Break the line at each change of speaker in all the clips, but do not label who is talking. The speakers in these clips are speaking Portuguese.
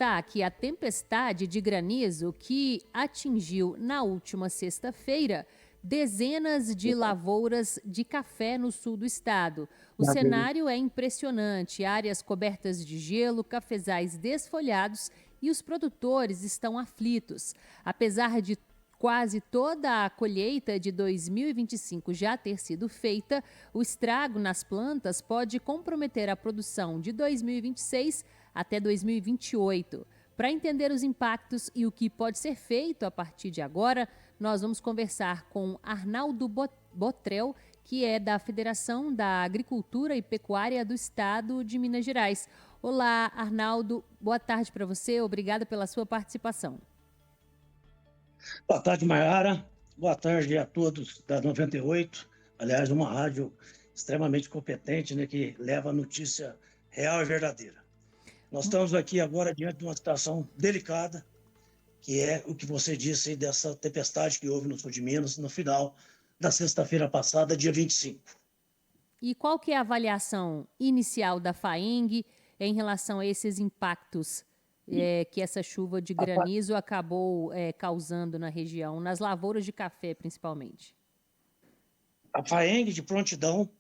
contar que a tempestade de granizo que atingiu na última sexta-feira dezenas de lavouras de café no sul do estado. O cenário é impressionante: áreas cobertas de gelo, cafezais desfolhados e os produtores estão aflitos. Apesar de quase toda a colheita de 2025 já ter sido feita, o estrago nas plantas pode comprometer a produção de 2026 até 2028. Para entender os impactos e o que pode ser feito a partir de agora, nós vamos conversar com Arnaldo Botrel, que é da Federação da Agricultura e Pecuária do Estado de Minas Gerais. Olá, Arnaldo, boa tarde para você, obrigada pela sua participação.
Boa tarde, Maiara. Boa tarde a todos da 98. Aliás, uma rádio extremamente competente, né, que leva a notícia real e verdadeira. Nós estamos aqui agora diante de uma situação delicada, que é o que você disse dessa tempestade que houve no sul de Minas no final da sexta-feira passada, dia 25.
E qual que é a avaliação inicial da FAENG em relação a esses impactos que essa chuva de granizo acabou causando na região, nas lavouras de café principalmente?
A FAENG de prontidão,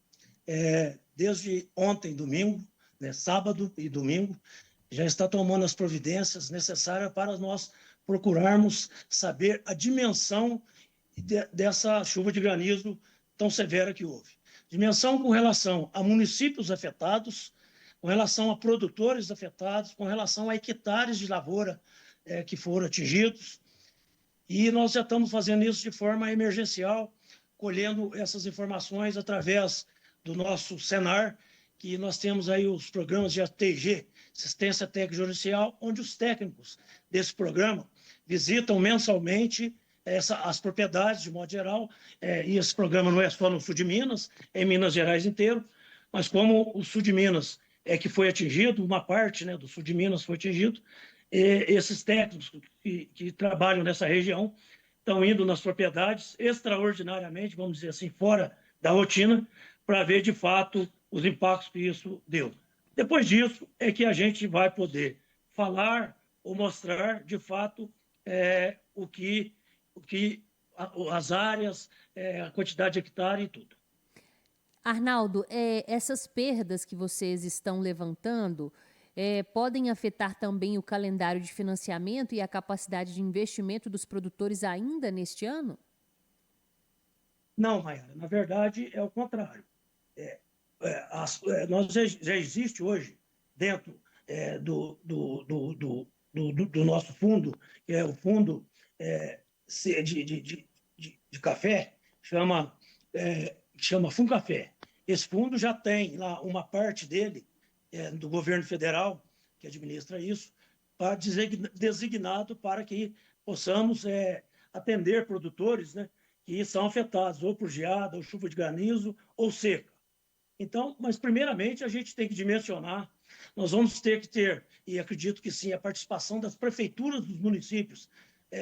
desde ontem, domingo, né, sábado e domingo, já está tomando as providências necessárias para nós procurarmos saber a dimensão dessa chuva de granizo tão severa que houve. Dimensão com relação a municípios afetados, com relação a produtores afetados, com relação a hectares de lavoura que foram atingidos. E nós já estamos fazendo isso de forma emergencial, colhendo essas informações através do nosso Senar, que nós temos aí os programas de ATG, Assistência Técnica Judicial, onde os técnicos desse programa visitam mensalmente as propriedades, de modo geral, e esse programa não é só no sul de Minas, é em Minas Gerais inteiro, mas como o sul de Minas que foi atingido, uma parte, né, do sul de Minas foi atingido, esses técnicos que trabalham nessa região estão indo nas propriedades extraordinariamente, vamos dizer assim, fora da rotina, para ver de fato os impactos que isso deu. Depois disso é que a gente vai poder falar ou mostrar de fato o que as áreas, a quantidade de hectare e tudo.
Arnaldo, essas perdas que vocês estão levantando podem afetar também o calendário de financiamento e a capacidade de investimento dos produtores ainda neste ano?
Não, Maiara, na verdade é o contrário. Nós já existe hoje, dentro do nosso fundo, que é o fundo de café, chama Funcafé. Esse fundo já tem lá uma parte dele, do governo federal, que administra isso, para designado para que possamos atender produtores, né, que são afetados ou por geada, ou chuva de granizo, ou seca. Então, mas primeiramente a gente tem que dimensionar, nós vamos ter que ter, e acredito que sim, a participação das prefeituras dos municípios,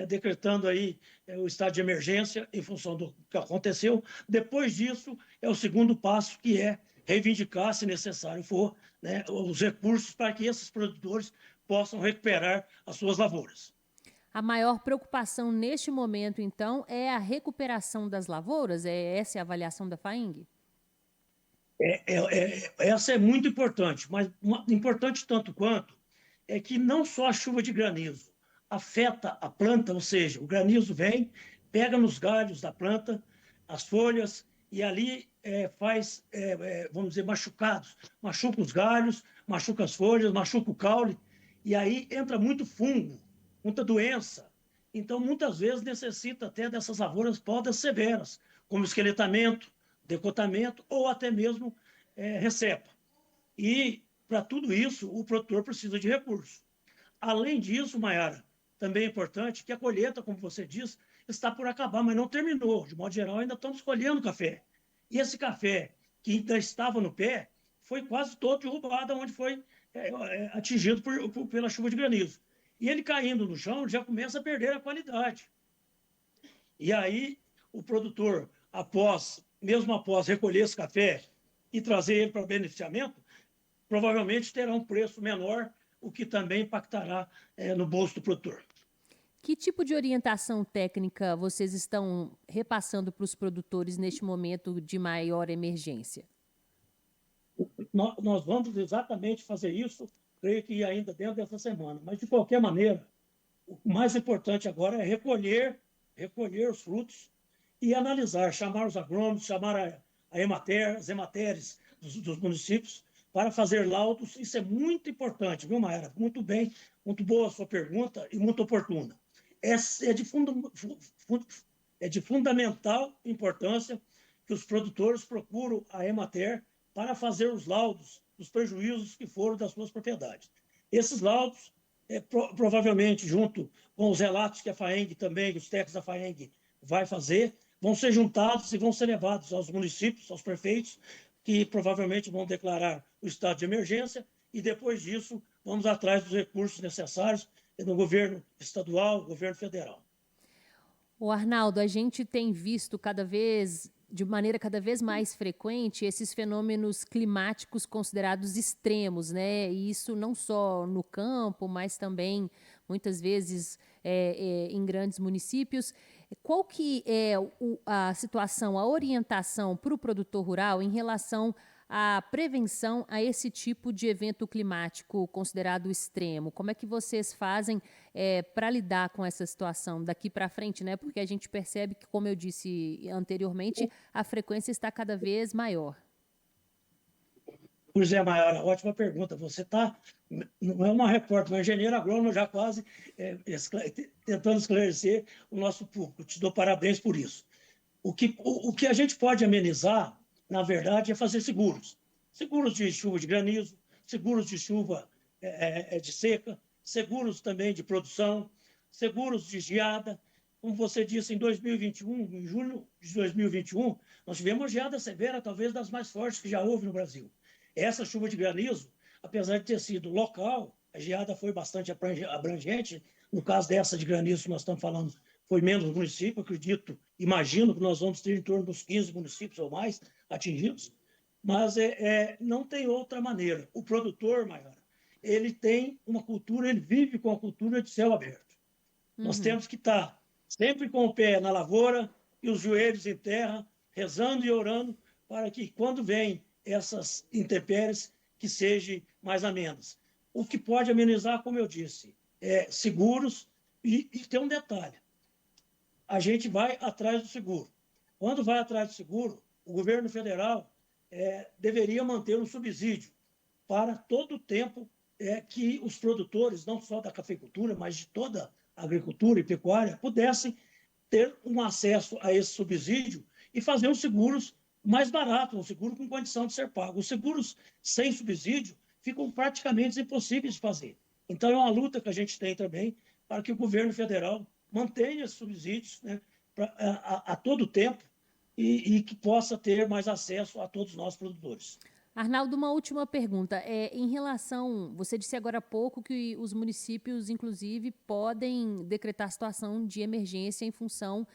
decretando aí o estado de emergência em função do que aconteceu. Depois disso, é o segundo passo, que é reivindicar, se necessário for, né, os recursos para que esses produtores possam recuperar as suas lavouras.
A maior preocupação neste momento, então, é a recuperação das lavouras? Essa é a avaliação da FAENG?
Essa é muito importante, mas importante tanto quanto é que não só a chuva de granizo afeta a planta, ou seja, o granizo vem, pega nos galhos da planta, as folhas, e ali faz, vamos dizer, machucados. Machuca os galhos, machuca as folhas, machuca o caule, e aí entra muito fungo, muita doença. Então, muitas vezes, necessita até dessas lavouras podas severas, como esqueletamento, decotamento ou até mesmo recepa. E, para tudo isso, o produtor precisa de recursos. Além disso, Maiara, também é importante que a colheita, como você diz, está por acabar, mas não terminou. De modo geral, ainda estamos colhendo café. E esse café que ainda estava no pé foi quase todo derrubado onde foi atingido pela chuva de granizo. E ele caindo no chão, já começa a perder a qualidade. E aí, o produtor, mesmo após recolher esse café e trazer ele para beneficiamento, provavelmente terá um preço menor o que também impactará no bolso do produtor.
Que tipo de orientação técnica vocês estão repassando para os produtores neste momento de maior emergência?
Nós vamos exatamente fazer isso, creio que ainda dentro dessa semana. Mas, de qualquer maneira, o mais importante agora é recolher os frutos e analisar, chamar os agrônomos, chamar a Emater, as Emateres dos municípios, para fazer laudos. Isso é muito importante, viu, Maera? Muito bem, muito boa a sua pergunta e muito oportuna. É de fundamental importância que os produtores procuram a Emater para fazer os laudos dos prejuízos que foram das suas propriedades. Esses laudos, provavelmente, junto com os relatos que a FAENG também, os técnicos da FAENG vai fazer, vão ser juntados e vão ser levados aos municípios, aos prefeitos, que provavelmente vão declarar o estado de emergência, e depois disso vamos atrás dos recursos necessários no governo estadual, governo federal.
O Arnaldo, a gente tem visto de maneira cada vez mais frequente, esses fenômenos climáticos considerados extremos, né? E isso não só no campo, mas também muitas vezes em grandes municípios. Qual que é a situação, a orientação para o produtor rural em relação à prevenção a esse tipo de evento climático considerado extremo? Como é que vocês fazem para lidar com essa situação daqui para frente, né? Porque a gente percebe que, como eu disse anteriormente, a frequência está cada vez maior.
Pois é, Maiara, ótima pergunta. Você não é uma repórter, uma engenheira agrônoma já quase tentando esclarecer o nosso público. Te dou parabéns por isso. O que a gente pode amenizar, na verdade, é fazer seguros. Seguros de chuva de granizo, seguros de chuva de seca, seguros também de produção, seguros de geada. Como você disse, em 2021, em julho de 2021, nós tivemos uma geada severa, talvez das mais fortes que já houve no Brasil. Essa chuva de granizo, apesar de ter sido local, a geada foi bastante abrangente. No caso dessa de granizo que nós estamos falando, foi menos município, acredito, imagino que nós vamos ter em torno dos 15 municípios ou mais atingidos, mas não tem outra maneira. O produtor, Maiara, ele tem uma cultura, ele vive com a cultura de céu aberto. Nós temos que estar sempre com o pé na lavoura e os joelhos em terra, rezando e orando, para que quando vem essas intempéries, que sejam mais amenas. O que pode amenizar, como eu disse, seguros, e tem um detalhe, a gente vai atrás do seguro. Quando vai atrás do seguro, o governo federal deveria manter um subsídio para todo o tempo que os produtores, não só da cafeicultura, mas de toda a agricultura e pecuária, pudessem ter um acesso a esse subsídio e fazer os seguros mais baratos, um seguro com condição de ser pago. Os seguros sem subsídio ficam praticamente impossíveis de fazer. Então, é uma luta que a gente tem também para que o governo federal mantenha esses subsídios, né, a todo tempo e que possa ter mais acesso a todos nós produtores.
Arnaldo, uma última pergunta. Em relação, você disse agora há pouco que os municípios, inclusive, podem decretar situação de emergência em função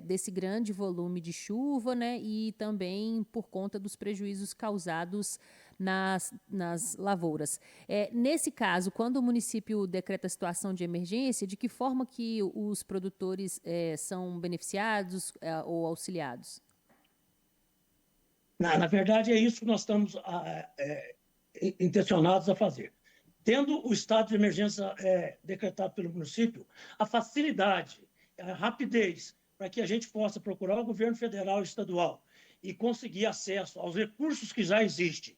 desse grande volume de chuva, né? E também por conta dos prejuízos causados nas lavouras. Nesse caso, quando o município decreta situação de emergência, de que forma que os produtores são beneficiados ou auxiliados?
Na verdade, é isso que nós estamos intencionados a fazer. Tendo o estado de emergência decretado pelo município, a facilidade, a rapidez para que a gente possa procurar o governo federal e estadual e conseguir acesso aos recursos que já existem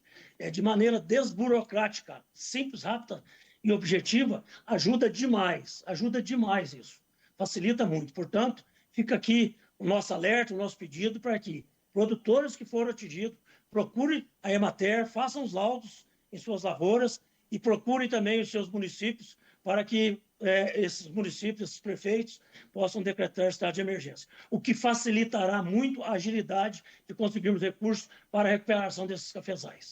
de maneira desburocrática, simples, rápida e objetiva, ajuda demais isso, facilita muito. Portanto, fica aqui o nosso alerta, o nosso pedido para que produtores que foram atingidos procurem a Emater, façam os laudos em suas lavouras e procurem também os seus municípios para que esses municípios, esses prefeitos, possam decretar estado de emergência. O que facilitará muito a agilidade de conseguirmos recursos para a recuperação desses cafezais.